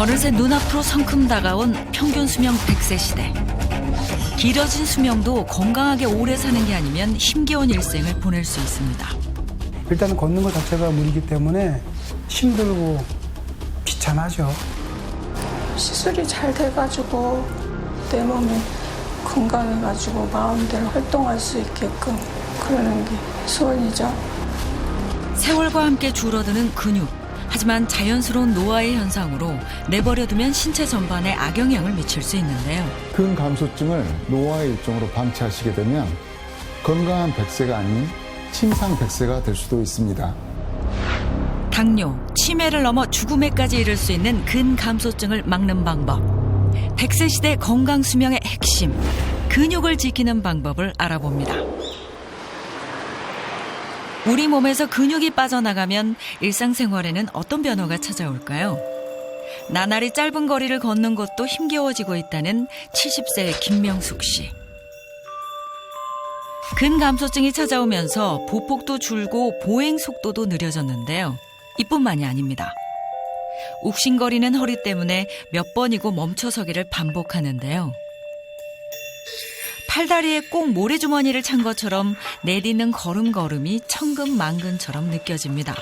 어느새 눈앞으로 성큼 다가온 평균 수명 100세 시대. 길어진 수명도 건강하게 오래 사는 게 아니면 힘겨운 일생을 보낼 수 있습니다. 일단은 걷는 것 자체가 무리이기 때문에 힘들고 귀찮아죠. 시술이 잘 돼가지고 내 몸이 건강해가지고 마음대로 활동할 수 있게끔 그러는 게 소원이죠. 세월과 함께 줄어드는 근육. 하지만 자연스러운 노화의 현상으로 내버려두면 신체 전반에 악영향을 미칠 수 있는데요. 근감소증을 노화의 일종으로 방치하시게 되면 건강한 100세가 아닌 침상 100세가 될 수도 있습니다. 당뇨, 치매를 넘어 죽음에까지 이를 수 있는 근감소증을 막는 방법. 100세 시대 건강 수명의 핵심, 근육을 지키는 방법을 알아봅니다. 우리 몸에서 근육이 빠져나가면 일상생활에는 어떤 변화가 찾아올까요? 나날이 짧은 거리를 걷는 것도 힘겨워지고 있다는 70세의 김명숙 씨. 근감소증이 찾아오면서 보폭도 줄고 보행 속도도 느려졌는데요. 이뿐만이 아닙니다. 욱신거리는 허리 때문에 몇 번이고 멈춰서기를 반복하는데요. 팔다리에 꼭 모래주머니를 찬 것처럼 내딛는 걸음걸음이 천근만근처럼 느껴집니다.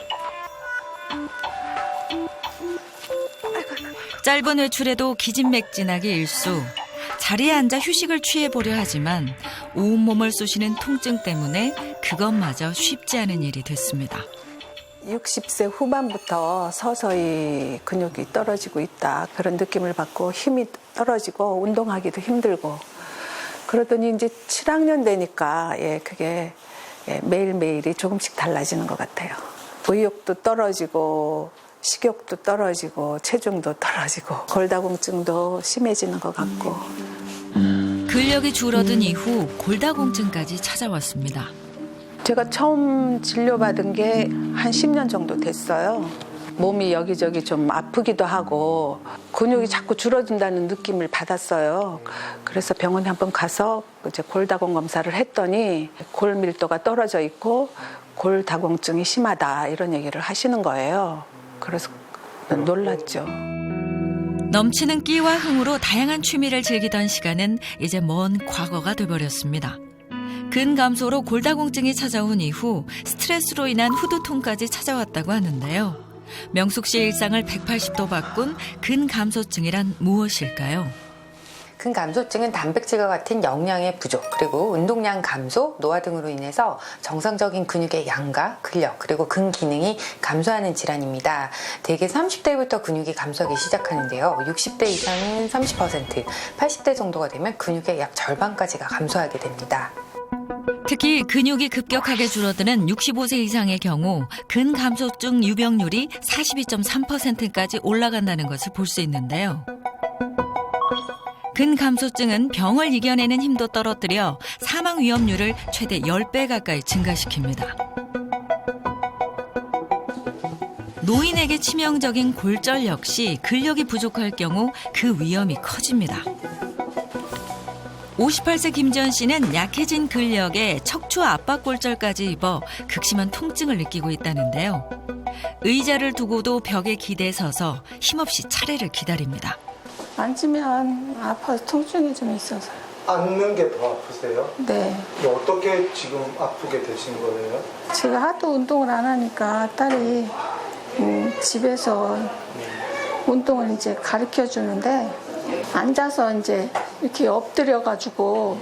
짧은 외출에도 기진맥진하게 일수. 자리에 앉아 휴식을 취해보려 하지만 온몸을 쑤시는 통증 때문에 그것마저 쉽지 않은 일이 됐습니다. 60세 후반부터 서서히 근육이 떨어지고 있다. 그런 느낌을 받고 힘이 떨어지고 운동하기도 힘들고 그러더니 이제 7학년 되니까 그게 매일매일이 조금씩 달라지는 것 같아요. 의욕도 떨어지고 식욕도 떨어지고 체중도 떨어지고 골다공증도 심해지는 것 같고 근력이 줄어든 이후 골다공증까지 찾아왔습니다. 제가 처음 진료받은 게 한 10년 정도 됐어요. 몸이 여기저기 좀 아프기도 하고 근육이 자꾸 줄어든다는 느낌을 받았어요. 그래서 병원에 한번 가서 이제 골다공 검사를 했더니 골 밀도가 떨어져 있고 골다공증이 심하다 이런 얘기를 하시는 거예요. 그래서 놀랐죠. 넘치는 끼와 흥으로 다양한 취미를 즐기던 시간은 이제 먼 과거가 돼버렸습니다. 근감소로 골다공증이 찾아온 이후 스트레스로 인한 후두통까지 찾아왔다고 하는데요. 명숙 씨의 일상을 180도 바꾼 근감소증이란 무엇일까요? 근감소증은 단백질과 같은 영양의 부족, 그리고 운동량 감소, 노화 등으로 인해서 정상적인 근육의 양과 근력, 그리고 근기능이 감소하는 질환입니다. 대개 30대부터 근육이 감소하기 시작하는데요. 60대 이상은 30%, 80대 정도가 되면 근육의 약 절반까지가 감소하게 됩니다. 특히 근육이 급격하게 줄어드는 65세 이상의 경우 근감소증 유병률이 42.3%까지 올라간다는 것을 볼 수 있는데요. 근감소증은 병을 이겨내는 힘도 떨어뜨려 사망 위험률을 최대 10배 가까이 증가시킵니다. 노인에게 치명적인 골절 역시 근력이 부족할 경우 그 위험이 커집니다. 58세 김지연 씨는 약해진 근력에 척추 압박골절까지 입어 극심한 통증을 느끼고 있다는데요. 의자를 두고도 벽에 기대 서서 힘없이 차례를 기다립니다. 앉으면 아파서 통증이 좀 있어서요. 앉는 게 더 아프세요? 네. 어떻게 지금 아프게 되신 거예요? 제가 하도 운동을 안 하니까 딸이 집에서 운동을 이제 가르쳐 주는데 앉아서 이제 이렇게 엎드려가지고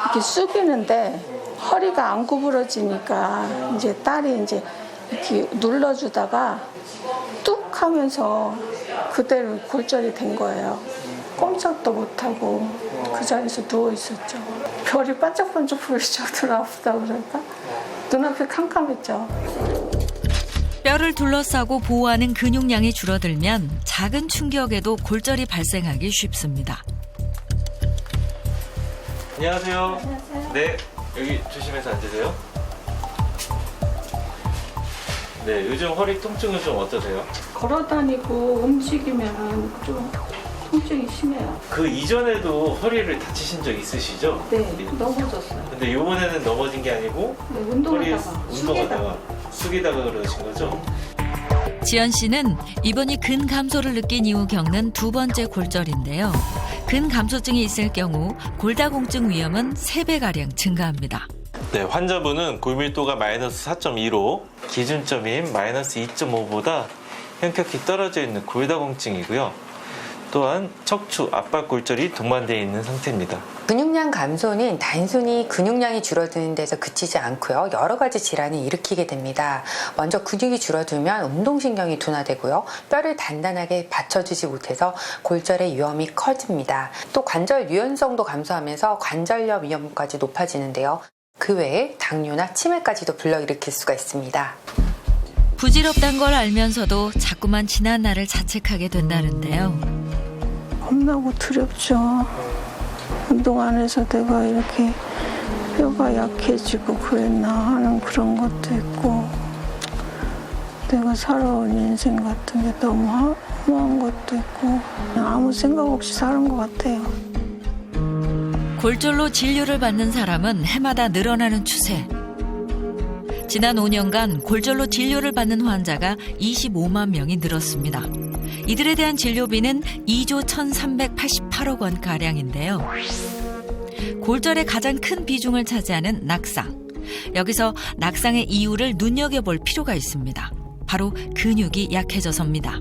이렇게 숙이는데 허리가 안 구부러지니까 이제 딸이 이제 이렇게 눌러주다가 뚝 하면서 그대로 골절이 된 거예요. 꼼짝도 못하고 그 자리에서 누워 있었죠. 별이 반짝반짝 보이죠. 눈 아프다 그러니까 눈앞이 캄캄했죠. 뼈를 둘러싸고 보호하는 근육량이 줄어들면 작은 충격에도 골절이 발생하기 쉽습니다. 안녕하세요. 안녕하세요. 네, 여기 조심해서 앉으세요. 네, 요즘 허리 통증은 좀 어떠세요? 걸어다니고 움직이면 좀 통증이 심해요. 그 이전에도 허리를 다치신 적 있으시죠? 네, 넘어졌어요. 근데 이번에는 넘어진 게 아니고 네, 허리 운동하다가 숙이다가 그러신 거죠? 지연 씨는 이번이 근 감소를 느낀 이후 겪는 두 번째 골절인데요. 근 감소증이 있을 경우 골다공증 위험은 3배가량 증가합니다. 네, 환자분은 골밀도가 마이너스 4.2로 기준점인 마이너스 2.5보다 현격히 떨어져 있는 골다공증이고요. 또한 척추 압박 골절이 동반되어 있는 상태입니다. 근육량 감소는 단순히 근육량이 줄어드는 데서 그치지 않고요. 여러 가지 질환을 일으키게 됩니다. 먼저 근육이 줄어들면 운동신경이 둔화되고요. 뼈를 단단하게 받쳐주지 못해서 골절의 위험이 커집니다. 또 관절 유연성도 감소하면서 관절염 위험까지 높아지는데요. 그 외에 당뇨나 치매까지도 불러일으킬 수가 있습니다. 부질없다는 걸 알면서도 자꾸만 지난 날을 자책하게 된다는데요. 겁나고 두렵죠. 운동 안 해서 내가 이렇게 뼈가 약해지고 그랬나 하는 그런 것도 있고, 내가 살아온 인생 같은 게 너무 허무한 것도 있고, 그냥 아무 생각 없이 사는 것 같아요. 골절로 진료를 받는 사람은 해마다 늘어나는 추세. 지난 5년간 골절로 진료를 받는 환자가 25만 명이 늘었습니다. 이들에 대한 진료비는 2조 1,388억 원가량인데요. 골절의 가장 큰 비중을 차지하는 낙상. 여기서 낙상의 이유를 눈여겨볼 필요가 있습니다. 바로 근육이 약해져서입니다.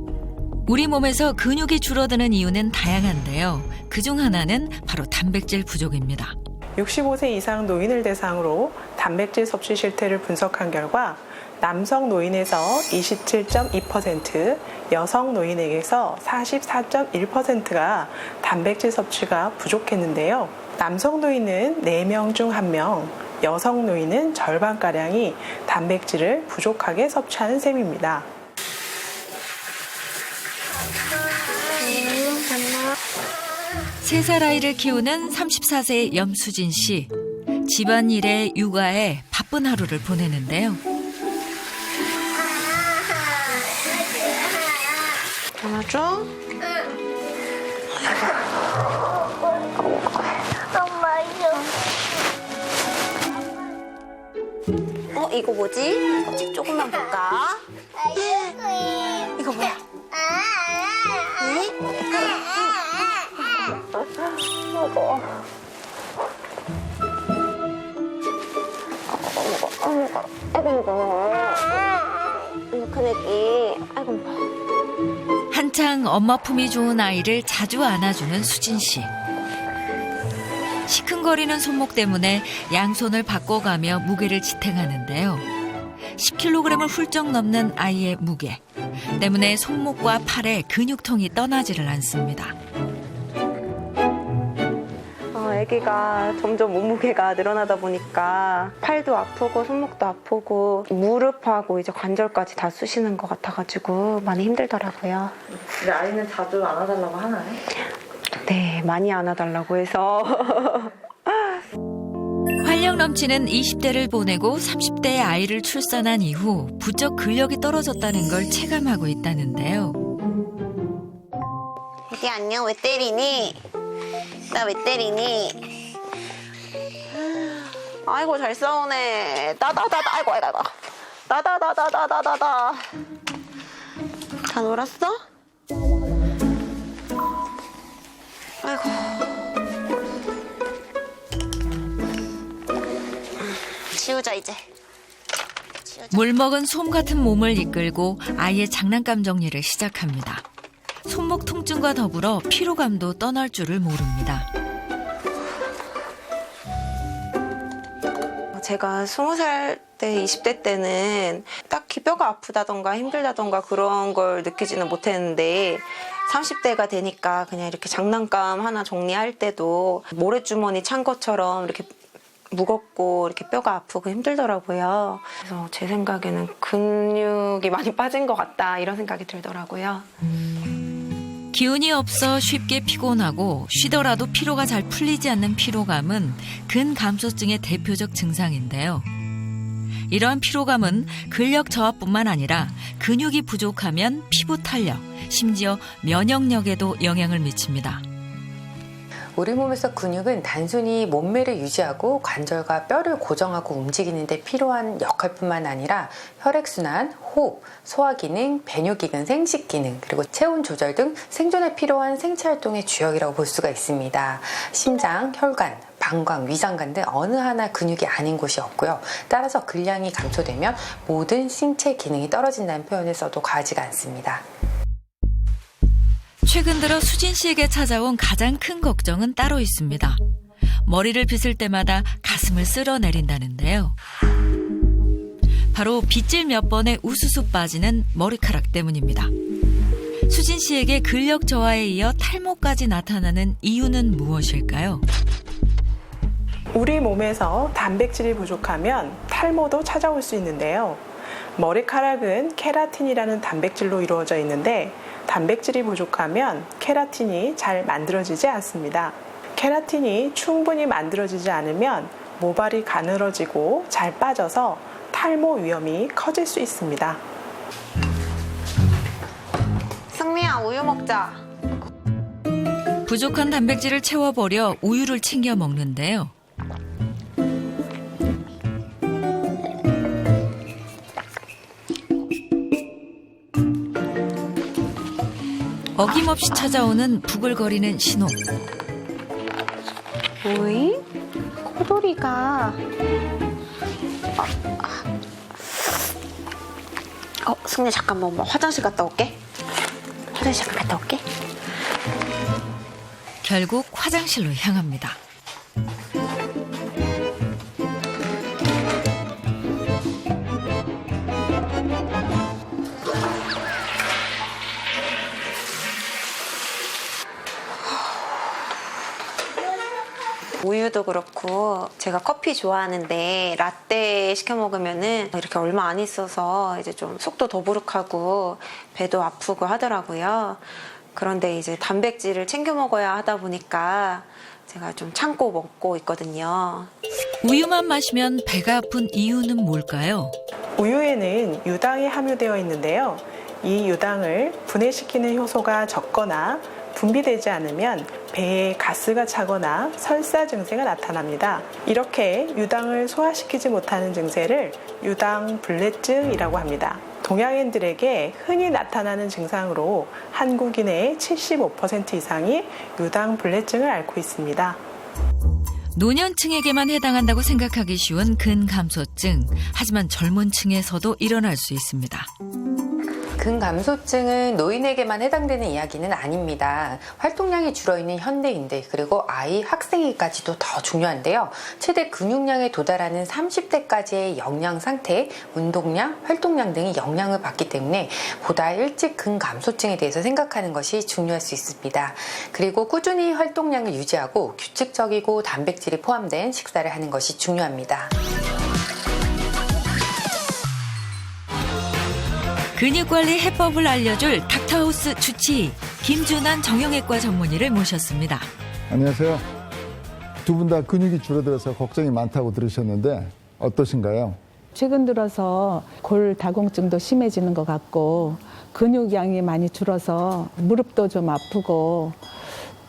우리 몸에서 근육이 줄어드는 이유는 다양한데요. 그중 하나는 바로 단백질 부족입니다. 65세 이상 노인을 대상으로 단백질 섭취 실태를 분석한 결과 남성 노인에서 27.2%, 여성 노인에게서 44.1%가 단백질 섭취가 부족했는데요. 남성 노인은 4명 중 1명, 여성 노인은 절반가량이 단백질을 부족하게 섭취하는 셈입니다. 세 살 아이를 키우는 34세의 염수진 씨. 집안일에 육아에 바쁜 하루를 보내는데요. 안아줘? 이거 뭐지? 책 조금만 볼까? 이거 뭐야? 한창 엄마 품이 좋은 아이를 자주 안아주는 수진 씨. 시큰거리는 손목 때문에 양손을 바꿔가며 무게를 지탱하는데요. 10kg을 훌쩍 넘는 아이의 무게 때문에 손목과 팔에 근육통이 떠나지를 않습니다. 아기가 점점 몸무게가 늘어나다 보니까 팔도 아프고 손목도 아프고 무릎하고 이제 관절까지 다 쑤시는 것 같아가지고 많이 힘들더라고요. 근데 아이는 자주 안아달라고 하나요? 네, 많이 안아달라고 해서. 활력 넘치는 20대를 보내고 30대의 아이를 출산한 이후 부쩍 근력이 떨어졌다는 걸 체감하고 있다는데요. 애기 안녕, 왜 때리니? 나 왜 때리니? 아이고 잘 싸우네. 따다다다 아이고 따다다다다다다다. 다 놀았어? 아이고. 치우자 이제. 물 먹은 솜 같은 몸을 이끌고 아이의 장난감 정리를 시작합니다. 손목 통증과 더불어 피로감도 떠날 줄을 모릅니다. 제가 20살 때, 20대 때는 딱히 뼈가 아프다던가 힘들다던가 그런 걸 느끼지는 못했는데 30대가 되니까 그냥 이렇게 장난감 하나 정리할 때도 모래주머니 찬 것처럼 이렇게 무겁고 이렇게 뼈가 아프고 힘들더라고요. 그래서 제 생각에는 근육이 많이 빠진 것 같다 이런 생각이 들더라고요. 기운이 없어 쉽게 피곤하고 쉬더라도 피로가 잘 풀리지 않는 피로감은 근감소증의 대표적 증상인데요. 이러한 피로감은 근력 저하뿐만 아니라 근육이 부족하면 피부 탄력, 심지어 면역력에도 영향을 미칩니다. 우리 몸에서 근육은 단순히 몸매를 유지하고 관절과 뼈를 고정하고 움직이는 데 필요한 역할뿐만 아니라 혈액순환, 호흡, 소화기능, 배뇨기능, 생식기능, 그리고 체온 조절 등 생존에 필요한 생체활동의 주역이라고 볼 수가 있습니다. 심장, 혈관, 방광, 위장관 등 어느 하나 근육이 아닌 곳이 없고요. 따라서 근량이 감소되면 모든 신체 기능이 떨어진다는 표현을 써도 과하지가 않습니다. 최근 들어 수진 씨에게 찾아온 가장 큰 걱정은 따로 있습니다. 머리를 빗을 때마다 가슴을 쓸어내린다는데요. 바로 빗질 몇 번에 우수수 빠지는 머리카락 때문입니다. 수진 씨에게 근력 저하에 이어 탈모까지 나타나는 이유는 무엇일까요? 우리 몸에서 단백질이 부족하면 탈모도 찾아올 수 있는데요. 머리카락은 케라틴이라는 단백질로 이루어져 있는데 단백질이 부족하면 케라틴이 잘 만들어지지 않습니다. 케라틴이 충분히 만들어지지 않으면 모발이 가늘어지고 잘 빠져서 탈모 위험이 커질 수 있습니다. 승미야, 우유 먹자. 부족한 단백질을 채워버려 우유를 챙겨 먹는데요. 어김없이 찾아오는 부글거리는 신호. 오이? 코돌이가... 승리 잠깐만, 화장실 갔다 올게. 화장실 갔다 올게. 결국 화장실로 향합니다. 우유도 그렇고 제가 커피 좋아하는데 라떼 시켜 먹으면은 이렇게 얼마 안 있어서 이제 좀 속도 더부룩하고 배도 아프고 하더라고요. 그런데 이제 단백질을 챙겨 먹어야 하다 보니까 제가 좀 참고 먹고 있거든요. 우유만 마시면 배가 아픈 이유는 뭘까요? 우유에는 유당이 함유되어 있는데요. 이 유당을 분해시키는 효소가 적거나 분비되지 않으면 배에 가스가 차거나 설사 증세가 나타납니다. 이렇게 유당을 소화시키지 못하는 증세를 유당불내증이라고 합니다. 동양인들에게 흔히 나타나는 증상으로 한국인의 75% 이상이 유당불내증을 앓고 있습니다. 노년층에게만 해당한다고 생각하기 쉬운 근감소증. 하지만 젊은 층에서도 일어날 수 있습니다. 근감소증은 노인에게만 해당되는 이야기는 아닙니다. 활동량이 줄어있는 현대인들 그리고 아이, 학생에게까지도 더 중요한데요. 최대 근육량에 도달하는 30대까지의 영양 상태, 운동량, 활동량 등이 영향을 받기 때문에 보다 일찍 근감소증에 대해서 생각하는 것이 중요할 수 있습니다. 그리고 꾸준히 활동량을 유지하고 규칙적이고 단백질이 포함된 식사를 하는 것이 중요합니다. 근육관리 해법을 알려줄 닥터하우스 주치의 김준환 정형외과 전문의를 모셨습니다. 안녕하세요. 두 분 다 근육이 줄어들어서 걱정이 많다고 들으셨는데 어떠신가요? 최근 들어서 골다공증도 심해지는 것 같고 근육량이 많이 줄어서 무릎도 좀 아프고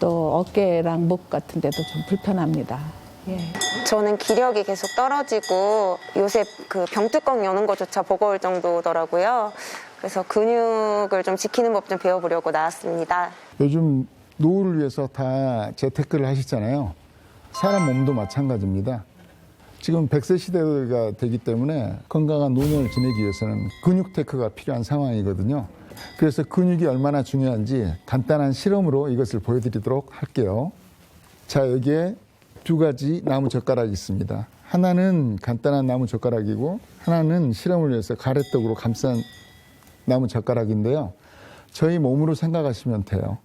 또 어깨랑 목 같은 데도 좀 불편합니다. 예. 저는 기력이 계속 떨어지고 요새 그 병뚜껑 여는 것조차 버거울 정도더라고요. 그래서 근육을 좀 지키는 법 좀 배워보려고 나왔습니다. 요즘 노후를 위해서 다 재테크를 하시잖아요. 사람 몸도 마찬가지입니다. 지금 100세 시대가 되기 때문에 건강한 노년을 지내기 위해서는 근육 테크가 필요한 상황이거든요. 그래서 근육이 얼마나 중요한지 간단한 실험으로 이것을 보여드리도록 할게요. 자, 여기에 두 가지 나무 젓가락이 있습니다. 하나는 간단한 나무 젓가락이고 하나는 실험을 위해서 가래떡으로 감싼 나무 젓가락인데요. 저희 몸으로 생각하시면 돼요.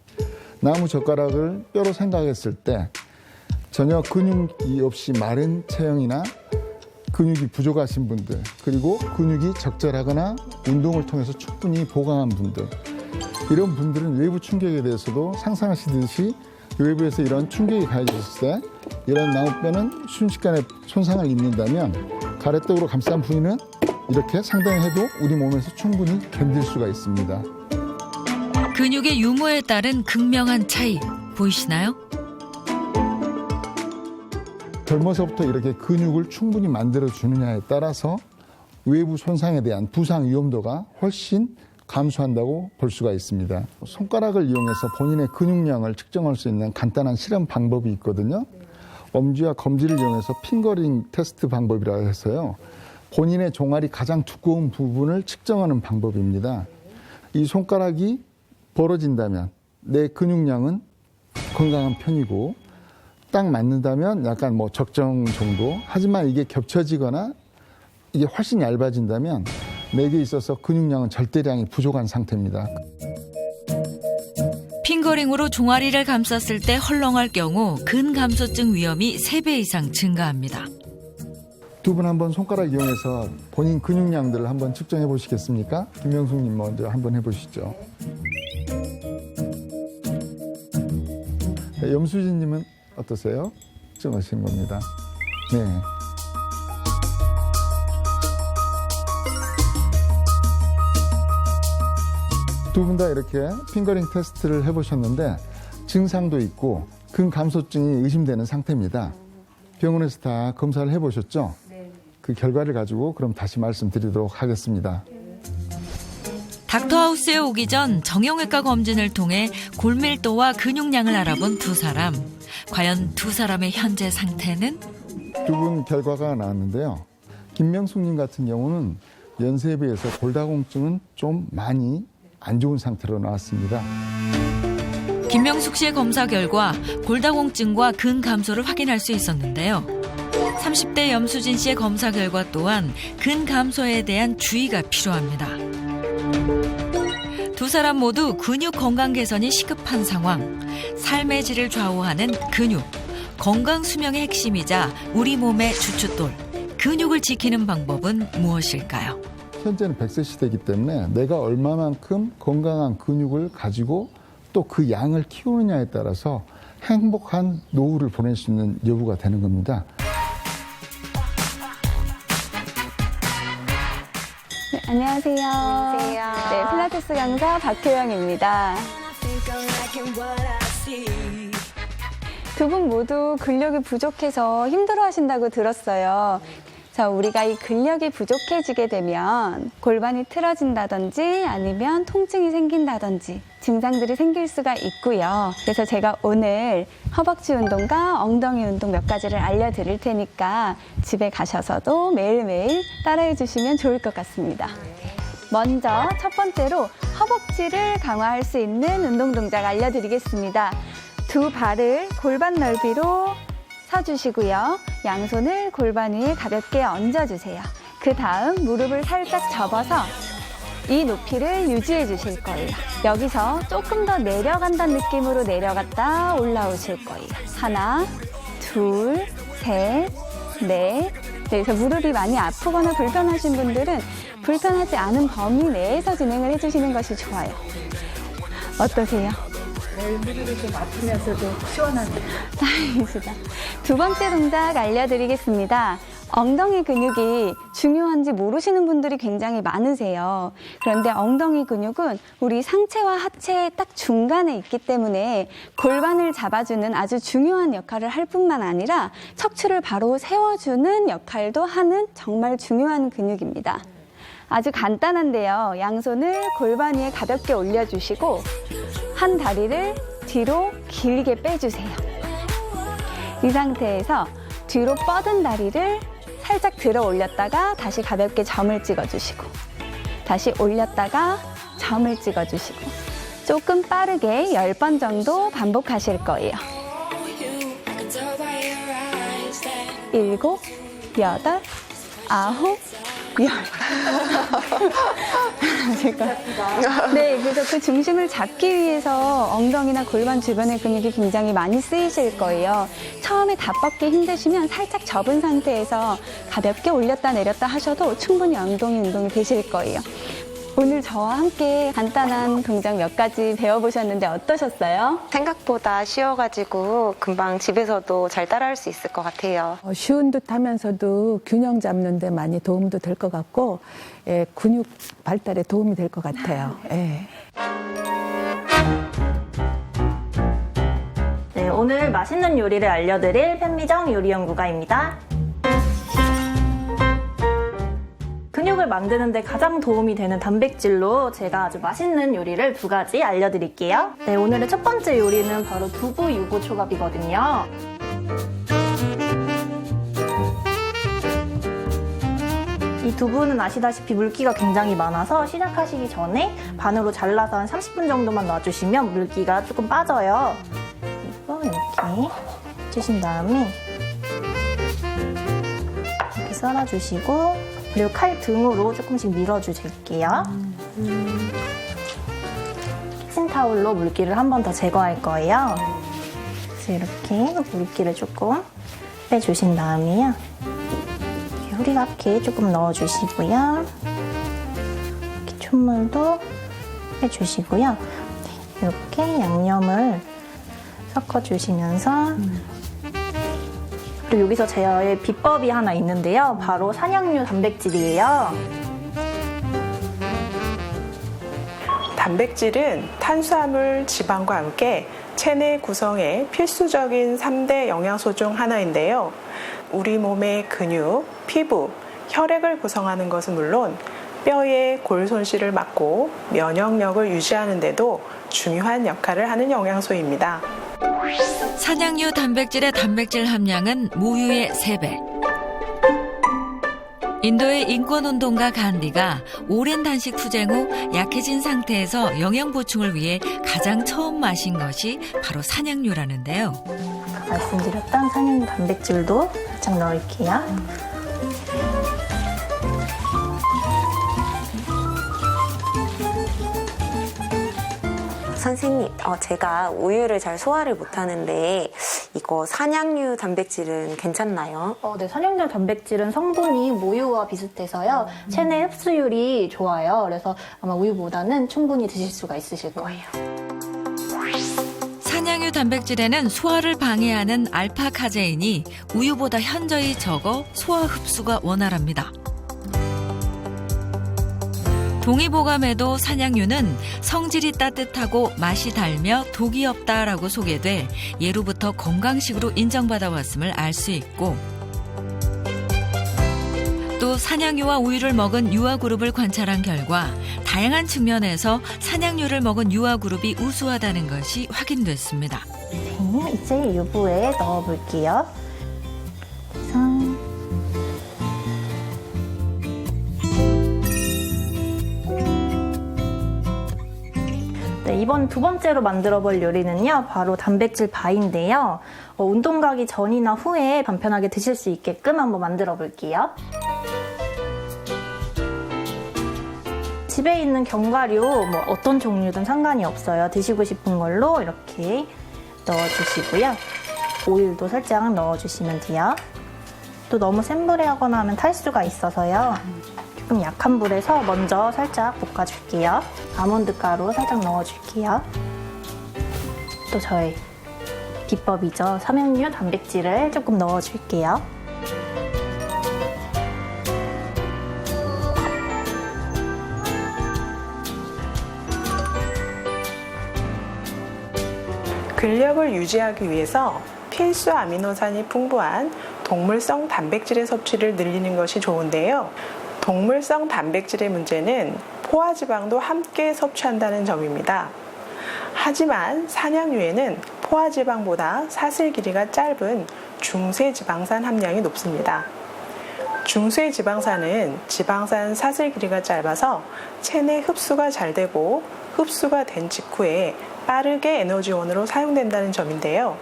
나무 젓가락을 뼈로 생각했을 때 전혀 근육이 없이 마른 체형이나 근육이 부족하신 분들 그리고 근육이 적절하거나 운동을 통해서 충분히 보강한 분들 이런 분들은 외부 충격에 대해서도 상상하시듯이 외부에서 이런 충격이 가해졌을 때 이런 나무뼈는 순식간에 손상을 입는다면 가래떡으로 감싼 부위는 이렇게 상당히 해도 우리 몸에서 충분히 견딜 수가 있습니다. 근육의 유무에 따른 극명한 차이 보이시나요? 젊어서부터 이렇게 근육을 충분히 만들어주느냐에 따라서 외부 손상에 대한 부상 위험도가 훨씬 감소한다고 볼 수가 있습니다. 손가락을 이용해서 본인의 근육량을 측정할 수 있는 간단한 실험 방법이 있거든요. 엄지와 검지를 이용해서 핑거링 테스트 방법이라 해서요. 본인의 종아리 가장 두꺼운 부분을 측정하는 방법입니다. 이 손가락이 벌어진다면 내 근육량은 건강한 편이고 딱 맞는다면 약간 뭐 적정 정도. 하지만 이게 겹쳐지거나 이게 훨씬 얇아진다면 내게 있어서 근육량은 절대량이 부족한 상태입니다. 핑거링으로 종아리를 감쌌을 때 헐렁할 경우 근감소증 위험이 3배 이상 증가합니다. 두 분 한번 손가락 이용해서 본인 근육량들을 한번 측정해 보시겠습니까? 김명숙님 먼저 한번 해보시죠. 네, 염수진님은 어떠세요? 측정하신 겁니다. 네. 두 분 다 이렇게 핑거링 테스트를 해보셨는데 증상도 있고 근감소증이 의심되는 상태입니다. 병원에서 다 검사를 해보셨죠? 네. 그 결과를 가지고 그럼 다시 말씀드리도록 하겠습니다. 닥터하우스에 오기 전 정형외과 검진을 통해 골밀도와 근육량을 알아본 두 사람. 과연 두 사람의 현재 상태는? 두 분 결과가 나왔는데요. 김명숙님 같은 경우는 연세에 비해서 골다공증은 좀 많이 안 좋은 상태로 나왔습니다. 김명숙 씨의 검사 결과 골다공증과 근감소를 확인할 수 있었는데요. 30대 염수진 씨의 검사 결과 또한 근감소에 대한 주의가 필요합니다. 두 사람 모두 근육 건강 개선이 시급한 상황, 삶의 질을 좌우하는 근육, 건강 수명의 핵심이자 우리 몸의 주춧돌, 근육을 지키는 방법은 무엇일까요? 현재는 100세 시대이기 때문에 내가 얼마만큼 건강한 근육을 가지고 또 그 양을 키우느냐에 따라서 행복한 노후를 보낼 수 있는 여부가 되는 겁니다. 네, 안녕하세요. 안녕하세요. 네, 필라테스 강사 박효영입니다. 두 분 모두 근력이 부족해서 힘들어하신다고 들었어요. 자, 우리가 이 근력이 부족해지게 되면 골반이 틀어진다든지 아니면 통증이 생긴다든지 증상들이 생길 수가 있고요. 그래서 제가 오늘 허벅지 운동과 엉덩이 운동 몇 가지를 알려드릴 테니까 집에 가셔서도 매일매일 따라해 주시면 좋을 것 같습니다. 먼저 첫 번째로 허벅지를 강화할 수 있는 운동 동작 알려드리겠습니다. 두 발을 골반 넓이로 서주시고요. 양손을 골반 위에 가볍게 얹어주세요. 그 다음 무릎을 살짝 접어서 이 높이를 유지해 주실 거예요. 여기서 조금 더 내려간다는 느낌으로 내려갔다 올라오실 거예요. 하나, 둘, 셋, 넷. 그래서 무릎이 많이 아프거나 불편하신 분들은 불편하지 않은 범위 내에서 진행을 해주시는 것이 좋아요. 어떠세요? 무릎이 좀 아프면서도 시원하네요. 다행이시다. 두 번째 동작 알려드리겠습니다. 엉덩이 근육이 중요한지 모르시는 분들이 굉장히 많으세요. 그런데 엉덩이 근육은 우리 상체와 하체의 딱 중간에 있기 때문에 골반을 잡아주는 아주 중요한 역할을 할 뿐만 아니라 척추를 바로 세워주는 역할도 하는 정말 중요한 근육입니다. 아주 간단한데요. 양손을 골반 위에 가볍게 올려주시고 한 다리를 뒤로 길게 빼주세요. 이 상태에서 뒤로 뻗은 다리를 살짝 들어 올렸다가 다시 가볍게 점을 찍어주시고 다시 올렸다가 점을 찍어주시고 조금 빠르게 10번 정도 반복하실 거예요. 7, 8, 9, 네, 그래서 그 중심을 잡기 위해서 엉덩이나 골반 주변의 근육이 굉장히 많이 쓰이실 거예요. 처음에 다 뻗기 힘드시면 살짝 접은 상태에서 가볍게 올렸다 내렸다 하셔도 충분히 엉덩이 운동이 되실 거예요. 오늘 저와 함께 간단한 동작 몇 가지 배워보셨는데 어떠셨어요? 생각보다 쉬워가지고 금방 집에서도 잘 따라할 수 있을 것 같아요. 쉬운 듯 하면서도 균형 잡는 데 많이 도움도 될 것 같고 근육 발달에 도움이 될 것 같아요. 네, 오늘 맛있는 요리를 알려드릴 편미정 요리연구가입니다. 근육을 만드는데 가장 도움이 되는 단백질로 제가 아주 맛있는 요리를 2가지 알려드릴게요. 네, 오늘의 첫 번째 요리는 바로 두부 유부 초밥이거든요. 이 두부는 아시다시피 물기가 굉장히 많아서 시작하시기 전에 반으로 잘라서 한 30분 정도만 놔주시면 물기가 조금 빠져요. 그리고 이렇게 해주신 다음에 이렇게 썰어주시고, 그리고 칼 등으로 조금씩 밀어주실게요. 키친타올로 물기를 한 번 더 제거할 거예요. 그래서 이렇게 물기를 조금 빼주신 다음에요. 후리갑게 조금 넣어주시고요. 이렇게 촛물도 해주시고요. 이렇게 양념을 섞어주시면서, 그리고 여기서 제 비법이 하나 있는데요. 바로 산양류 단백질이에요. 단백질은 탄수화물, 지방과 함께 체내 구성에 필수적인 3대 영양소 중 하나인데요. 우리 몸의 근육, 피부, 혈액을 구성하는 것은 물론 뼈의 골 손실을 막고 면역력을 유지하는 데도 중요한 역할을 하는 영양소입니다. 산양류 단백질의 단백질 함량은 모유의 3배. 인도의 인권운동가 간디가 오랜 단식 투쟁 후 약해진 상태에서 영양 보충을 위해 가장 처음 마신 것이 바로 산양류라는데요. 아까 말씀드렸던 산양류 단백질도 살짝 넣을게요. 선생님, 제가 우유를 잘 소화를 못하는데 이거 산양류 단백질은 괜찮나요? 네, 산양류 단백질은 성분이 모유와 비슷해서요. 체내 흡수율이 좋아요. 그래서 아마 우유보다는 충분히 드실 수가 있으실 거예요. 산양류 단백질에는 소화를 방해하는 알파카제인이 우유보다 현저히 적어 소화 흡수가 원활합니다. 동의보감에도 산양류는 성질이 따뜻하고 맛이 달며 독이 없다라고 소개돼 예로부터 건강식으로 인정받아 왔음을 알 수 있고, 또 산양유와 우유를 먹은 유아그룹을 관찰한 결과 다양한 측면에서 산양유를 먹은 유아그룹이 우수하다는 것이 확인됐습니다. 네, 이제 유부에 넣어볼게요. 그래서 네, 이번 2번째로 만들어볼 요리는요, 바로 단백질 바인데요. 운동 가기 전이나 후에 간편하게 드실 수 있게끔 한번 만들어 볼게요. 집에 있는 견과류 어떤 종류든 상관이 없어요. 드시고 싶은 걸로 이렇게 넣어주시고요. 오일도 살짝 넣어주시면 돼요. 또 너무 센 불에 하거나 하면 탈 수가 있어서요. 조금 약한 불에서 먼저 살짝 볶아줄게요. 아몬드 가루 살짝 넣어줄게요. 또 저의 비법이죠. 삼양류 단백질을 조금 넣어줄게요. 근력을 유지하기 위해서 필수 아미노산이 풍부한 동물성 단백질의 섭취를 늘리는 것이 좋은데요. 동물성 단백질의 문제는 포화지방도 함께 섭취한다는 점입니다. 하지만 산양류에는 포화지방보다 사슬 길이가 짧은 중쇄지방산 함량이 높습니다. 중쇄지방산은 지방산 사슬 길이가 짧아서 체내 흡수가 잘 되고, 흡수가 된 직후에 빠르게 에너지원으로 사용된다는 점인데요.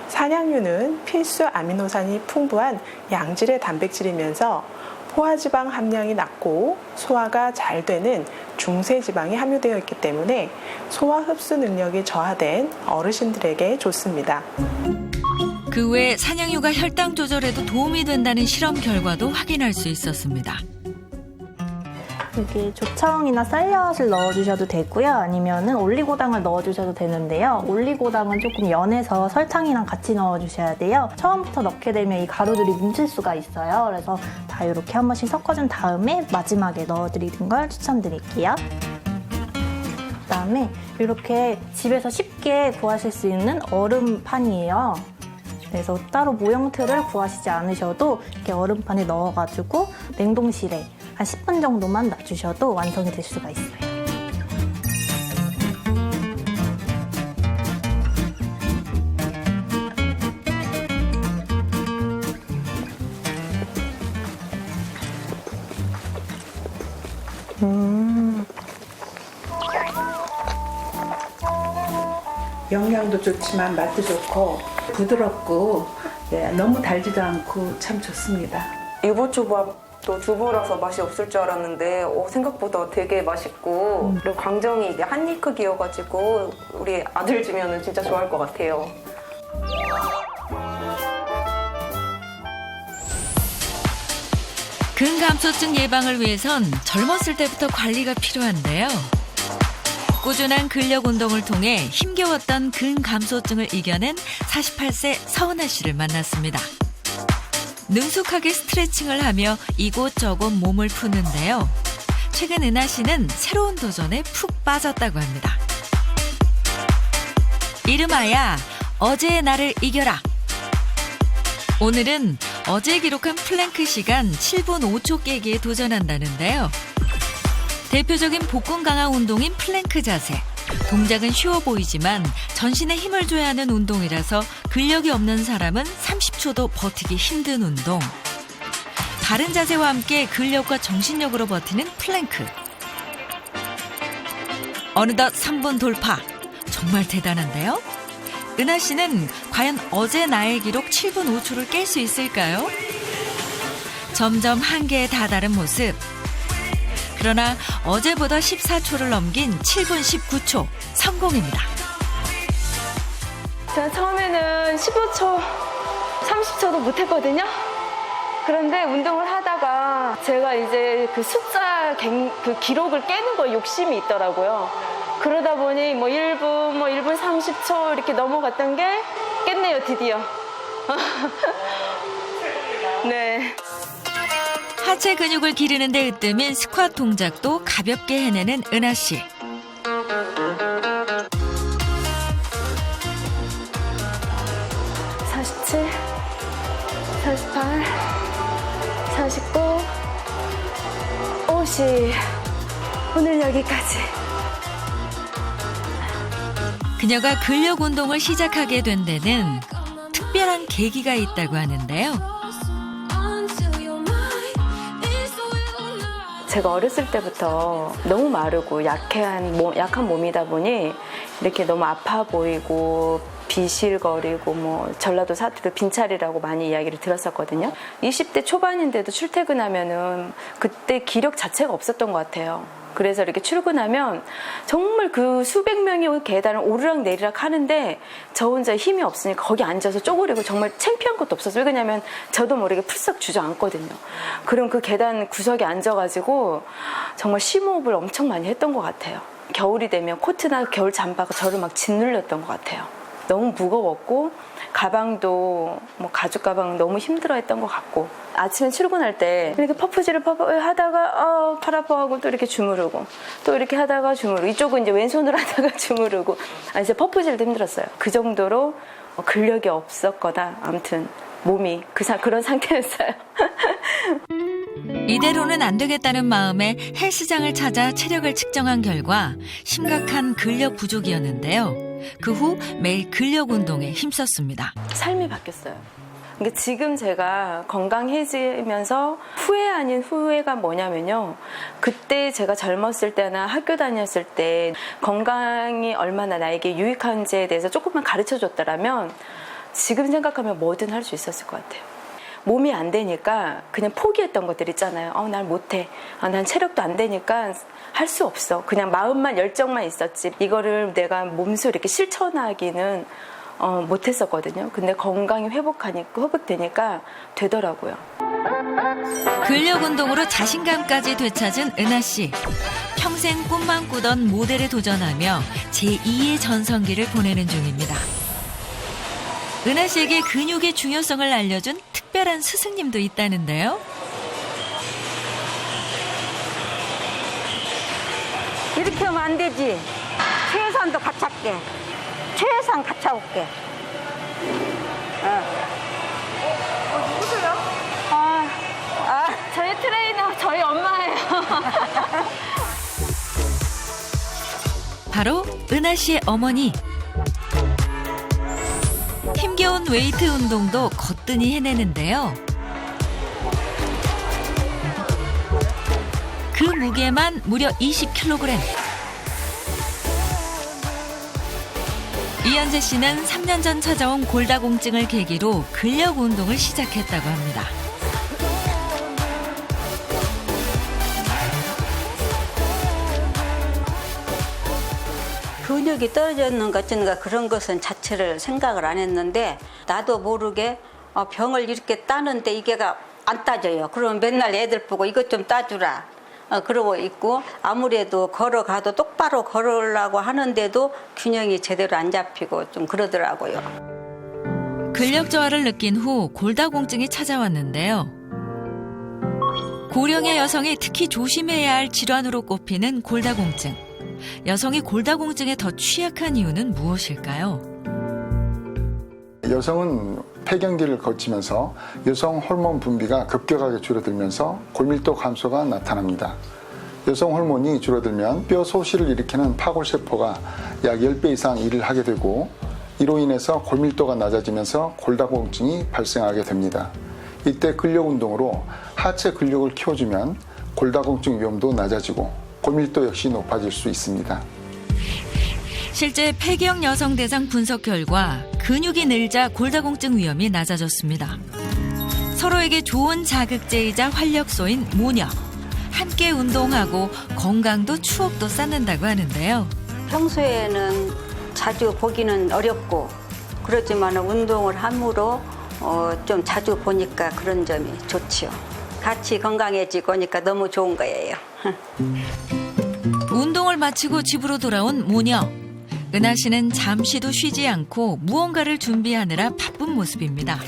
산양류는 필수 아미노산이 풍부한 양질의 단백질이면서 포화지방 함량이 낮고 소화가 잘 되는 중쇄지방이 함유되어 있기 때문에 소화 흡수 능력이 저하된 어르신들에게 좋습니다. 그 외 산양유가 혈당 조절에도 도움이 된다는 실험 결과도 확인할 수 있었습니다. 여기 조청이나 쌀엿을 넣어주셔도 되고요. 아니면은 올리고당을 넣어주셔도 되는데요. 올리고당은 조금 연해서 설탕이랑 같이 넣어주셔야 돼요. 처음부터 넣게 되면 이 가루들이 뭉칠 수가 있어요. 그래서 다 이렇게 한 번씩 섞어준 다음에 마지막에 넣어드리는 걸 추천드릴게요. 그다음에 이렇게 집에서 쉽게 구하실 수 있는 얼음판이에요. 그래서 따로 모형틀을 구하시지 않으셔도 이렇게 얼음판에 넣어가지고 냉동실에 한 10분 정도만 놔주셔도 완성이 될 수가 있어요. 영양도 좋지만 맛도 좋고 부드럽고 너무 달지도 않고 참 좋습니다. 유부초밥도 두부라서 맛이 없을 줄 알았는데 생각보다 되게 맛있고 그리고 광정이 이게 한 입 크기여가지고 우리 아들 주면은 진짜 좋아할 것 같아요. 근감소증 예방을 위해선 젊었을 때부터 관리가 필요한데요. 꾸준한 근력 운동을 통해 힘겨웠던 근감소증을 이겨낸 48세 서은아 씨를 만났습니다. 능숙하게 스트레칭을 하며 이곳저곳 몸을 푸는데요. 최근 은하 씨는 새로운 도전에 푹 빠졌다고 합니다. 이름하여 어제의 나를 이겨라. 오늘은 어제 기록한 플랭크 시간 7분 5초 깨기에 도전한다는데요. 대표적인 복근 강화 운동인 플랭크 자세. 동작은 쉬워 보이지만 전신에 힘을 줘야 하는 운동이라서 근력이 없는 사람은 30초도 버티기 힘든 운동. 바른 자세와 함께 근력과 정신력으로 버티는 플랭크. 어느덧 3분 돌파. 정말 대단한데요? 은하 씨는 과연 어제 나의 기록 7분 5초를 깰 수 있을까요? 점점 한계에 다다른 모습. 그러나 어제보다 14초를 넘긴 7분 19초 성공입니다. 제가 처음에는 15초, 30초도 못했거든요. 그런데 운동을 하다가 제가 이제 그 숫자 그 기록을 깨는 거에 욕심이 있더라고요. 그러다 보니 1분 30초 이렇게 넘어갔던 게 깼네요, 드디어. 네. 하체 근육을 기르는 데 으뜸인 스쿼트 동작도 가볍게 해내는 은하 씨. (47) (48) (49) (50) 오늘 여기까지. 그녀가 근력 운동을 시작하게 된 데는 특별한 계기가 있다고 하는데요. 제가 어렸을 때부터 너무 마르고 약한 몸이다 보니 이렇게 너무 아파 보이고 비실거리고 전라도 사투리로 빈찰이라고 많이 이야기를 들었었거든요. 20대 초반인데도 출퇴근하면은 그때 기력 자체가 없었던 것 같아요. 그래서 이렇게 출근하면 정말 그 수백 명의 계단을 오르락 내리락 하는데 저 혼자 힘이 없으니까 거기 앉아서 쪼그리고 정말 창피한 것도 없었어요. 왜냐면 저도 모르게 풀썩 주저앉거든요. 그럼 그 계단 구석에 앉아가지고 정말 심호흡을 엄청 많이 했던 것 같아요. 겨울이 되면 코트나 겨울 잠바가 저를 막 짓눌렸던 것 같아요. 너무 무거웠고 가방도 가죽 가방 너무 힘들어했던 것 같고 아침에 출근할 때 이렇게 퍼프질을 하다가 팔 아파하고 또 이렇게 주무르고 또 이렇게 하다가 주무르고 이쪽은 이제 왼손으로 하다가 주무르고 이제 퍼프질도 힘들었어요. 그 정도로 근력이 없었거나 아무튼 몸이 그런 상태였어요. 이대로는 안 되겠다는 마음에 헬스장을 찾아 체력을 측정한 결과 심각한 근력 부족이었는데요. 그 후 매일 근력 운동에 힘썼습니다. 삶이 바뀌었어요. 그러니까 지금 제가 건강해지면서 후회 아닌 후회가 뭐냐면요. 그때 제가 젊었을 때나 학교 다녔을 때 건강이 얼마나 나에게 유익한지에 대해서 조금만 가르쳐줬더라면 지금 생각하면 뭐든 할 수 있었을 것 같아요. 몸이 안 되니까 그냥 포기했던 것들 있잖아요. 난 못해. 난 체력도 안 되니까 할 수 없어. 그냥 마음만 열정만 있었지. 이거를 내가 몸소 이렇게 실천하기는 못했었거든요. 근데 건강이 회복되니까 되더라고요. 근력 운동으로 자신감까지 되찾은 은하 씨. 평생 꿈만 꾸던 모델에 도전하며 제2의 전성기를 보내는 중입니다. 은하 씨에게 근육의 중요성을 알려준 특별한 스승님도 있다는데요. 이렇게 하면 안 되지. 1년도 같이 할게. 최상 같이 할게. 누구세요? 저희 트레이너, 저희 엄마예요. 바로 은하 씨의 어머니. 힘겨운 웨이트 운동도 거뜬히 해내는데요. 그 무게만 무려 20kg. 이현재 씨는 3년 전 찾아온 골다공증을 계기로 근력 운동을 시작했다고 합니다. 근육이 떨어졌는 것 같은가 그런 것은 자체를 생각을 안 했는데 나도 모르게 병을 이렇게 따는데 이게가 안 따져요. 그러면 맨날 애들 보고 이것 좀 따주라. 그러고 있고 아무래도 걸어가도 똑바로 걸으려고 하는데도 균형이 제대로 안 잡히고 좀 그러더라고요. 근력 저하를 느낀 후 골다공증이 찾아왔는데요. 고령의 여성이 특히 조심해야 할 질환으로 꼽히는 골다공증. 여성이 골다공증에 더 취약한 이유는 무엇일까요? 여성은 폐경기를 거치면서 여성 호르몬 분비가 급격하게 줄어들면서 골밀도 감소가 나타납니다. 여성 호르몬이 줄어들면 뼈 소실을 일으키는 파골세포가 약 10배 이상 일을 하게 되고 이로 인해서 골밀도가 낮아지면서 골다공증이 발생하게 됩니다. 이때 근력 운동으로 하체 근력을 키워주면 골다공증 위험도 낮아지고 골밀도 역시 높아질 수 있습니다. 실제 폐경 여성 대상 분석 결과 근육이 늘자 골다공증 위험이 낮아졌습니다. 서로에게 좋은 자극제이자 활력소인 모녀. 함께 운동하고 건강도 추억도 쌓는다고 하는데요. 평소에는 자주 보기는 어렵고 그렇지만 운동을 함으로 좀 자주 보니까 그런 점이 좋지요. 같이 건강해지고 하니까 너무 좋은 거예요. 운동을 마치고 집으로 돌아온 모녀. 은하 씨는 잠시도 쉬지 않고 무언가를 준비하느라 바쁜 모습입니다.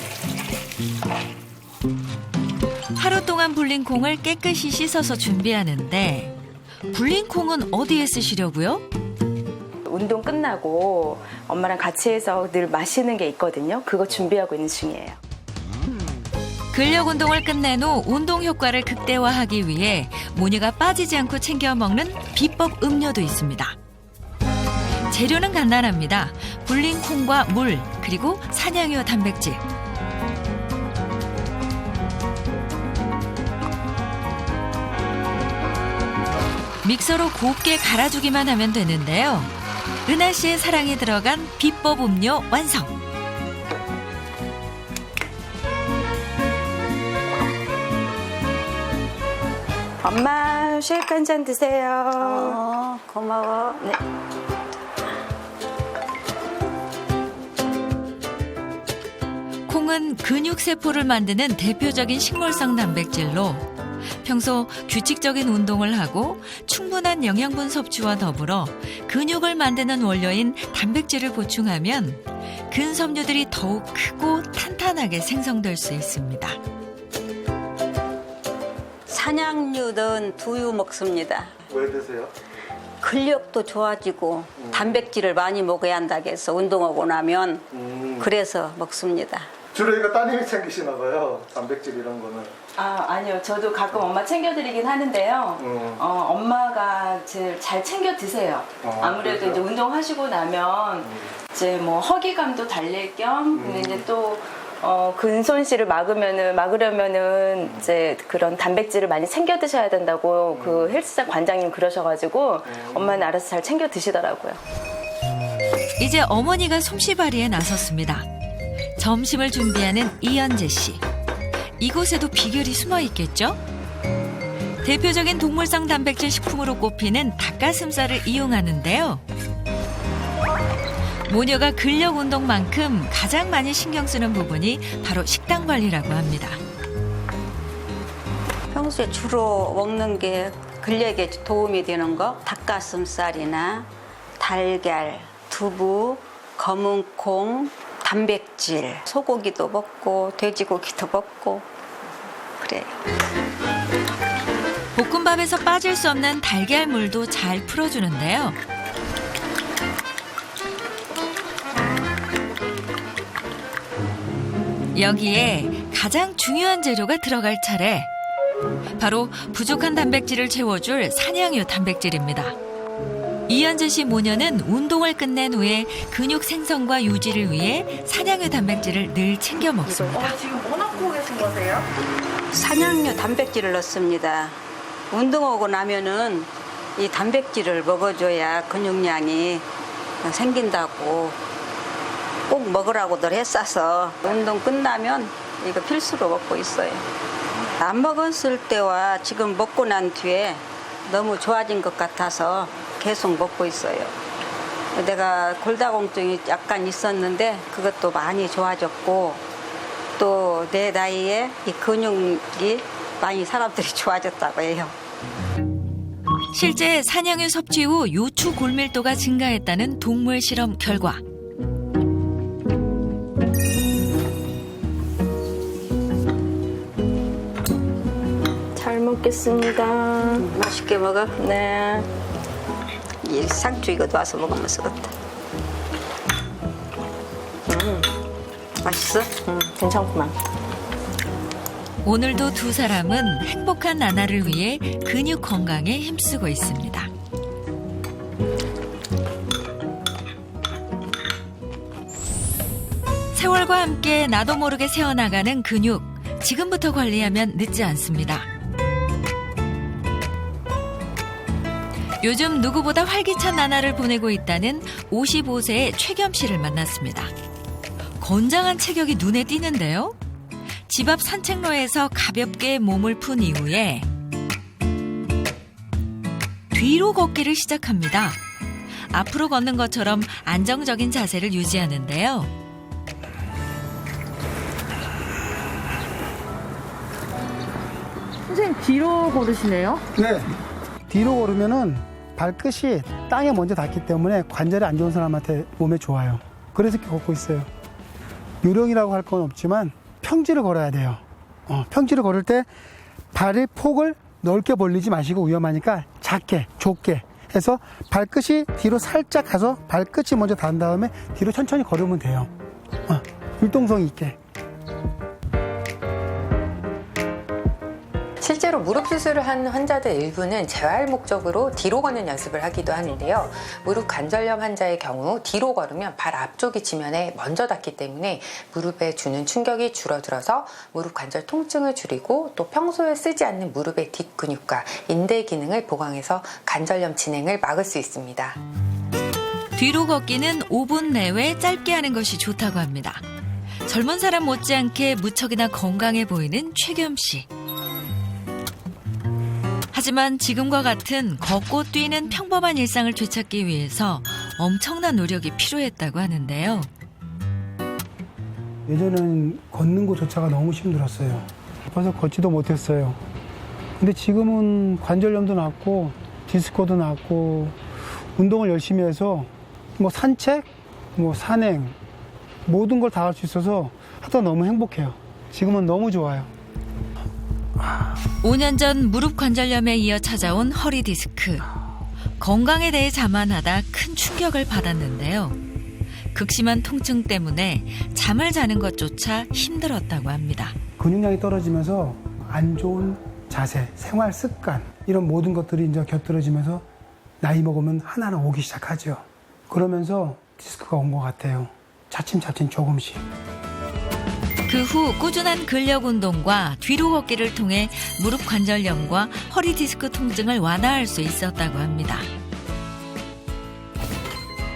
하루 동안 불린 콩을 깨끗이 씻어서 준비하는데 불린 콩은 어디에 쓰시려고요? 운동 끝나고 엄마랑 같이 해서 늘 마시는 게 있거든요. 그거 준비하고 있는 중이에요. 근력 운동을 끝낸 후 운동 효과를 극대화하기 위해 모녀가 빠지지 않고 챙겨 먹는 비법 음료도 있습니다. 재료는 간단합니다. 불린 콩과 물, 그리고 사냥효 단백질. 믹서로 곱게 갈아주기만 하면 되는데요. 은하 씨의 사랑이 들어간 비법 음료 완성. 엄마 쉐이크 한 잔 드세요. 고마워. 네. 콩은 근육세포를 만드는 대표적인 식물성 단백질로 평소 규칙적인 운동을 하고 충분한 영양분 섭취와 더불어 근육을 만드는 원료인 단백질을 보충하면 근섬유들이 더욱 크고 탄탄하게 생성될 수 있습니다. 산양류는 두유 먹습니다. 왜 드세요? 근력도 좋아지고 단백질을 많이 먹어야 한다고 해서 운동하고 나면 그래서 먹습니다. 주로 이거 따님이 챙기시나 봐요. 단백질 이런 거는. 아니요. 저도 가끔 엄마 챙겨드리긴 하는데요. 엄마가 제일 잘 챙겨 드세요. 아무래도 그래요? 이제 운동하시고 나면 이제 뭐 허기감도 달랠 겸 근데 이제 또 근손실을 막으려면은 이제 그런 단백질을 많이 챙겨 드셔야 된다고 그 헬스장 관장님 그러셔가지고 엄마는 알아서 잘 챙겨 드시더라고요. 이제 어머니가 솜씨발이에 나섰습니다. 점심을 준비하는 이현재 씨. 이곳에도 비결이 숨어 있겠죠? 대표적인 동물성 단백질 식품으로 꼽히는 닭가슴살을 이용하는데요. 모녀가 근력 운동만큼 가장 많이 신경 쓰는 부분이 바로 식단 관리라고 합니다. 평소에 주로 먹는 게 근력에 도움이 되는 거 닭가슴살이나 달걀, 두부, 검은콩, 단백질, 소고기도 먹고 돼지고기도 먹고 그래요. 볶음밥에서 빠질 수 없는 달걀물도 잘 풀어주는데요. 여기에 가장 중요한 재료가 들어갈 차례. 바로 부족한 단백질을 채워줄 산양유 단백질입니다. 이현재 씨 모녀는 운동을 끝낸 후에 근육 생성과 유지를 위해 산양유 단백질을 늘 챙겨 먹습니다. 지금 뭐 넣고 계신 거세요? 산양류 단백질을 넣습니다. 운동하고 나면은 이 단백질을 먹어줘야 근육량이 생긴다고 꼭 먹으라고들 했어서 운동 끝나면 이거 필수로 먹고 있어요. 안 먹었을 때와 지금 먹고 난 뒤에 너무 좋아진 것 같아서 계속 먹고 있어요. 내가 골다공증이 약간 있었는데 그것도 많이 좋아졌고 또 내 나이에 이 근육이 많이 사람들이 좋아졌다고 해요. 실제 산양유 섭취 후 요추 골밀도가 증가했다는 동물 실험 결과. 잘 먹겠습니다. 맛있게 먹어. 네. 이 상추 이거 놔서 먹으면 쓰겠다. 맛있어? 괜찮구만. 오늘도 두 사람은 행복한 나날을 위해 근육 건강에 힘쓰고 있습니다. 세월과 함께 나도 모르게 새어나가는 근육. 지금부터 관리하면 늦지 않습니다. 요즘 누구보다 활기찬 나날을 보내고 있다는 55세의 최겸 씨를 만났습니다. 건장한 체격이 눈에 띄는데요. 집 앞 산책로에서 가볍게 몸을 푼 이후에 뒤로 걷기를 시작합니다. 앞으로 걷는 것처럼 안정적인 자세를 유지하는데요. 선생님 뒤로 걸으시네요? 네. 뒤로 걸으면은 발끝이 땅에 먼저 닿기 때문에 관절이 안 좋은 사람한테 몸에 좋아요. 그래서 이렇게 걷고 있어요. 요령이라고 할 건 없지만 평지를 걸어야 돼요. 평지를 걸을 때 발의 폭을 넓게 벌리지 마시고 위험하니까 작게, 좁게 해서 발끝이 뒤로 살짝 가서 발끝이 먼저 닿은 다음에 뒤로 천천히 걸으면 돼요. 율동성 있게. 실제로 무릎 수술을 한 환자들 일부는 재활 목적으로 뒤로 걷는 연습을 하기도 하는데요. 무릎 관절염 환자의 경우 뒤로 걸으면 발 앞쪽이 지면에 먼저 닿기 때문에 무릎에 주는 충격이 줄어들어서 무릎 관절 통증을 줄이고 또 평소에 쓰지 않는 무릎의 뒷근육과 인대 기능을 보강해서 관절염 진행을 막을 수 있습니다. 뒤로 걷기는 5분 내외 짧게 하는 것이 좋다고 합니다. 젊은 사람 못지않게 무척이나 건강해 보이는 최겸 씨. 하지만 지금과 같은 걷고 뛰는 평범한 일상을 되찾기 위해서 엄청난 노력이 필요했다고 하는데요. 예전에는 걷는 것조차가 너무 힘들었어요. 아파서 걷지도 못했어요. 근데 지금은 관절염도 낫고 디스코도 낫고 운동을 열심히 해서 뭐 산책, 뭐 산행 모든 걸 다 할 수 있어서 하여튼 너무 행복해요. 지금은 너무 좋아요. 5년 전 무릎 관절염에 이어 찾아온 허리 디스크. 건강에 대해 자만하다 큰 충격을 받았는데요. 극심한 통증 때문에 잠을 자는 것조차 힘들었다고 합니다. 근육량이 떨어지면서 안 좋은 자세, 생활 습관 이런 모든 것들이 이제 곁들여지면서 나이 먹으면 하나하나 오기 시작하죠. 그러면서 디스크가 온 것 같아요. 차츰차츰 조금씩. 그 후 꾸준한 근력 운동과 뒤로 걷기를 통해 무릎 관절염과 허리 디스크 통증을 완화할 수 있었다고 합니다.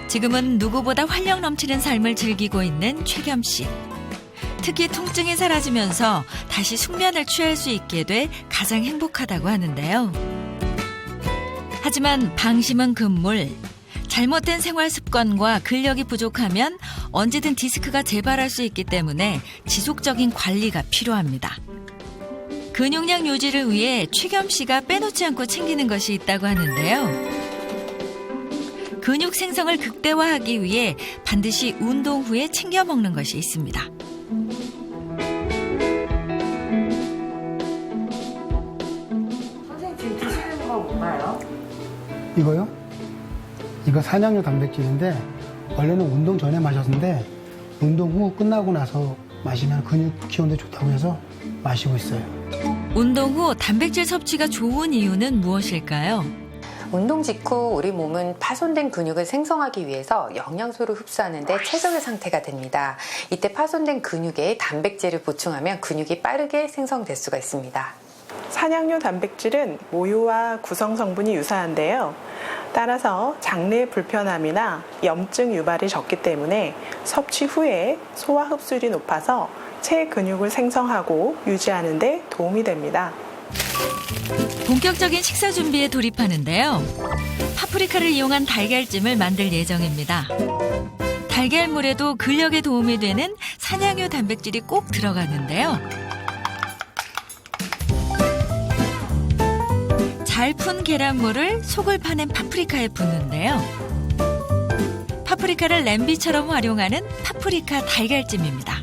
지금은 누구보다 활력 넘치는 삶을 즐기고 있는 최겸 씨. 특히 통증이 사라지면서 다시 숙면을 취할 수 있게 돼 가장 행복하다고 하는데요. 하지만 방심은 금물. 잘못된 생활 습관과 근력이 부족하면 언제든 디스크가 재발할 수 있기 때문에 지속적인 관리가 필요합니다. 근육량 유지를 위해 최겸 씨가 빼놓지 않고 챙기는 것이 있다고 하는데요. 근육 생성을 극대화하기 위해 반드시 운동 후에 챙겨 먹는 것이 있습니다. 선생님 지금 드시는 거 뭔가요? 이거요? 이거 산양유 단백질인데 원래는 운동 전에 마셨는데 운동 후 끝나고 나서 마시면 근육 키우는데 좋다고 해서 마시고 있어요. 운동 후 단백질 섭취가 좋은 이유는 무엇일까요? 운동 직후 우리 몸은 파손된 근육을 생성하기 위해서 영양소를 흡수하는데 최적의 상태가 됩니다. 이때 파손된 근육에 단백질을 보충하면 근육이 빠르게 생성될 수가 있습니다. 산양류 단백질은 모유와 구성 성분이 유사한데요. 따라서 장내 불편함이나 염증 유발이 적기 때문에 섭취 후에 소화 흡수율이 높아서 체근육을 생성하고 유지하는 데 도움이 됩니다. 본격적인 식사 준비에 돌입하는데요. 파프리카를 이용한 달걀찜을 만들 예정입니다. 달걀물에도 근력에 도움이 되는 산양유 단백질이 꼭 들어가는데요. 잘 푼 계란물을 속을 파낸 파프리카에 붓는데요. 파프리카를 냄비처럼 활용하는 파프리카 달걀찜입니다.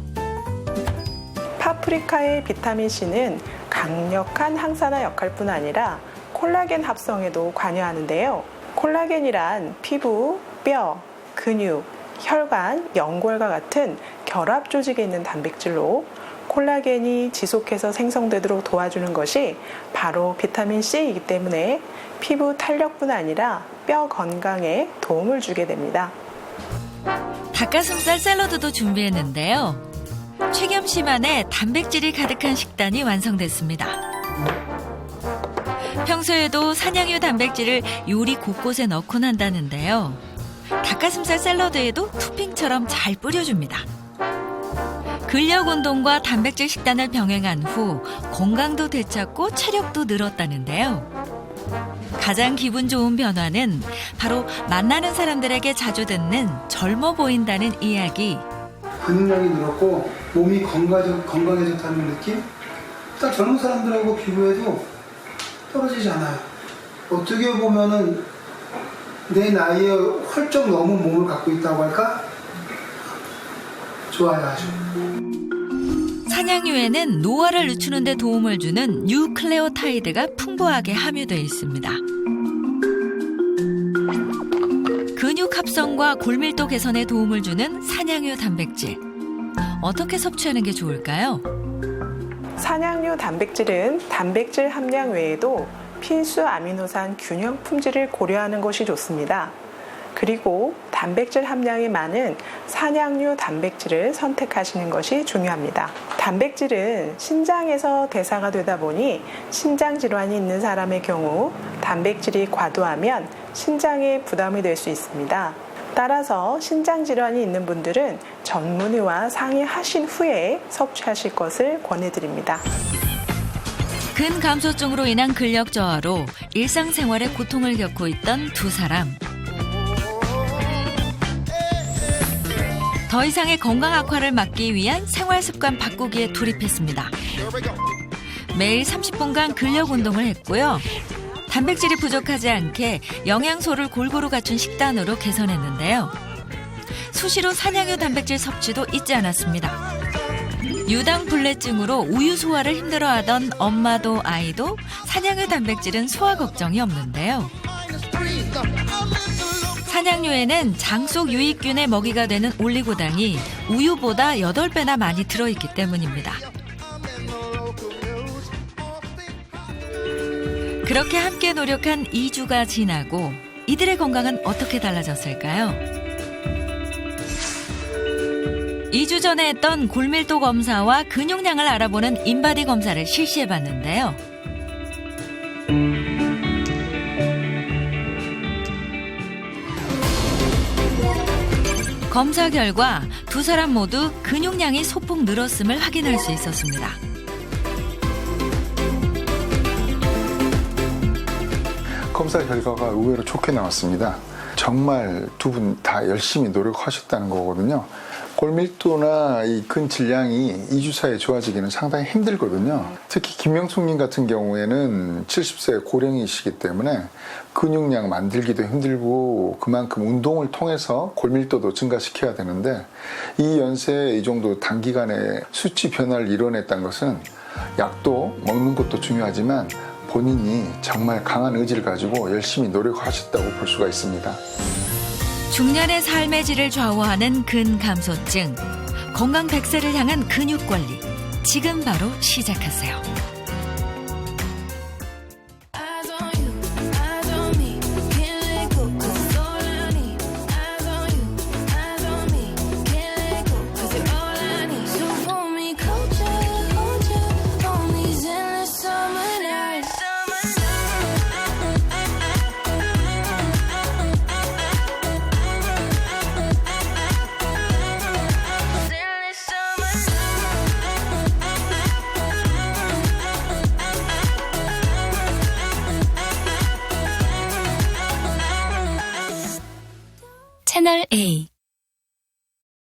파프리카의 비타민C는 강력한 항산화 역할뿐 아니라 콜라겐 합성에도 관여하는데요. 콜라겐이란 피부, 뼈, 근육, 혈관, 연골과 같은 결합 조직에 있는 단백질로 콜라겐이 지속해서 생성되도록 도와주는 것이 바로 비타민C이기 때문에 피부 탄력뿐 아니라 뼈 건강에 도움을 주게 됩니다. 닭가슴살 샐러드도 준비했는데요. 최겸 씨만의 단백질이 가득한 식단이 완성됐습니다. 평소에도 산양유 단백질을 요리 곳곳에 넣곤 한다는데요. 닭가슴살 샐러드에도 토핑처럼 잘 뿌려줍니다. 근력 운동과 단백질 식단을 병행한 후 건강도 되찾고 체력도 늘었다는데요. 가장 기분 좋은 변화는 바로 만나는 사람들에게 자주 듣는 젊어 보인다는 이야기. 근육량이 늘었고 몸이 건강해졌다는 느낌? 딱 젊은 사람들하고 비교해도 떨어지지 않아요. 어떻게 보면은 내 나이에 훌쩍 넘은 몸을 갖고 있다고 할까? 좋아요, 아주. 산양유에는 노화를 늦추는 데 도움을 주는 뉴클레오타이드가 풍부하게 함유되어 있습니다. 근육 합성과 골밀도 개선에 도움을 주는 산양유 단백질. 어떻게 섭취하는 게 좋을까요? 산양류 단백질은 단백질 함량 외에도 필수 아미노산 균형 품질을 고려하는 것이 좋습니다. 그리고 단백질 함량이 많은 산양류 단백질을 선택하시는 것이 중요합니다. 단백질은 신장에서 대사가 되다 보니 신장 질환이 있는 사람의 경우 단백질이 과도하면 신장에 부담이 될 수 있습니다. 따라서 신장 질환이 있는 분들은 전문의와 상의하신 후에 섭취하실 것을 권해드립니다. 근감소증으로 인한 근력 저하로 일상생활에 고통을 겪고 있던 두 사람. 더 이상의 건강 악화를 막기 위한 생활 습관 바꾸기에 돌입했습니다. 매일 30분간 근력 운동을 했고요. 단백질이 부족하지 않게 영양소를 골고루 갖춘 식단으로 개선했는데요. 수시로 산양유 단백질 섭취도 잊지 않았습니다. 유당불내증으로 우유 소화를 힘들어하던 엄마도 아이도 산양유 단백질은 소화 걱정이 없는데요. 산양유에는 장 속 유익균의 먹이가 되는 올리고당이 우유보다 8배나 많이 들어있기 때문입니다. 그렇게 함께 노력한 2주가 지나고 이들의 건강은 어떻게 달라졌을까요? 2주 전에 했던 골밀도 검사와 근육량을 알아보는 인바디 검사를 실시해봤는데요. 검사 결과 두 사람 모두 근육량이 소폭 늘었음을 확인할 수 있었습니다. 검사 결과가 의외로 좋게 나왔습니다. 정말 두 분 다 열심히 노력하셨다는 거거든요. 골밀도나 이 근질량이 2주 사이에 좋아지기는 상당히 힘들거든요. 특히 김명숙님 같은 경우에는 70세 고령이시기 때문에 근육량 만들기도 힘들고 그만큼 운동을 통해서 골밀도도 증가시켜야 되는데 이 연세에 이 정도 단기간에 수치 변화를 이뤄냈다는 것은 약도 먹는 것도 중요하지만 본인이 정말 강한 의지를 가지고 열심히 노력하셨다고 볼 수가 있습니다. 중년의 삶의 질을 좌우하는 근감소증. 건강 100세를 향한 근육 관리. 지금 바로 시작하세요. 채널 A